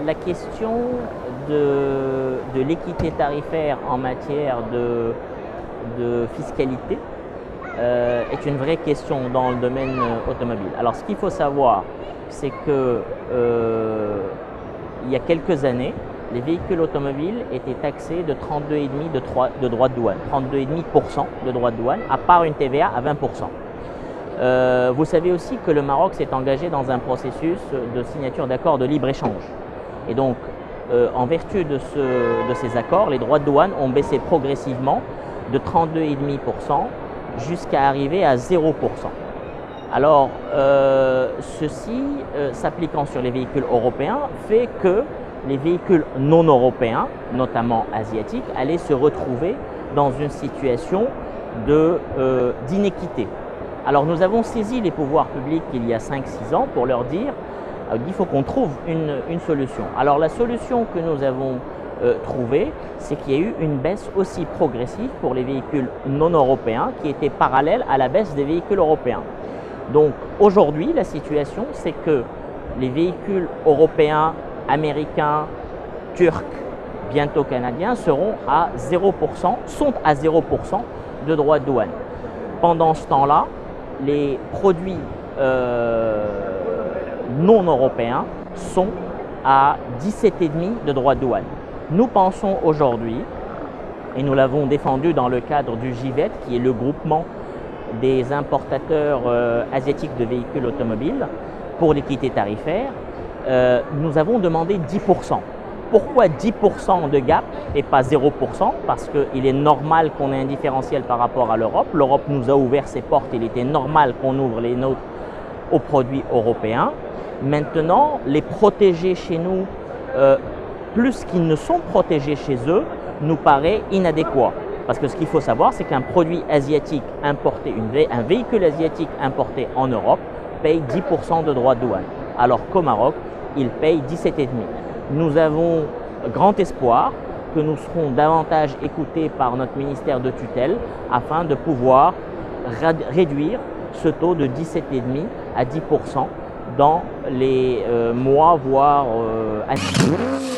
La question de l'équité tarifaire en matière de fiscalité est une vraie question dans le domaine automobile. Alors ce qu'il faut savoir, c'est que il y a quelques années, les véhicules automobiles étaient taxés de 32,5% de droits de douane, 32,5% de droits de douane, à part une TVA à 20%. Vous savez aussi que le Maroc s'est engagé dans un processus de signature d'accords de libre-échange. Et donc, en vertu de ces accords, les droits de douane ont baissé progressivement de 32,5% jusqu'à arriver à 0%. Alors, ceci, s'appliquant sur les véhicules européens, fait que les véhicules non européens, notamment asiatiques, allaient se retrouver dans une situation d'inéquité. Alors nous avons saisi les pouvoirs publics il y a 5-6 ans pour leur dire qu'il faut qu'on trouve une solution. Alors la solution que nous avons trouvée, c'est qu'il y a eu une baisse aussi progressive pour les véhicules non européens qui était parallèle à la baisse des véhicules européens. Donc aujourd'hui, la situation, c'est que les véhicules européens, américains, turcs, bientôt canadiens seront à 0%, sont à 0% de droits de douane. Pendant ce temps-là, les produits non européens sont à 17,5% de droits de douane. Nous pensons aujourd'hui, et nous l'avons défendu dans le cadre du GIVET, qui est le groupement des importateurs asiatiques de véhicules automobiles pour l'équité tarifaire, nous avons demandé 10%. Pourquoi 10% de gap et pas 0%? Parce qu'il est normal qu'on ait un différentiel par rapport à l'Europe. L'Europe nous a ouvert ses portes, il était normal qu'on ouvre les nôtres aux produits européens. Maintenant, les protéger chez nous, plus qu'ils ne sont protégés chez eux, nous paraît inadéquat. Parce que ce qu'il faut savoir, c'est qu'un produit asiatique importé, un véhicule asiatique importé en Europe paye 10% de droits de douane, alors qu'au Maroc, il paye 17,5%. Nous avons grand espoir que nous serons davantage écoutés par notre ministère de tutelle afin de pouvoir réduire ce taux de 17,5% à 10% dans les mois, voire années.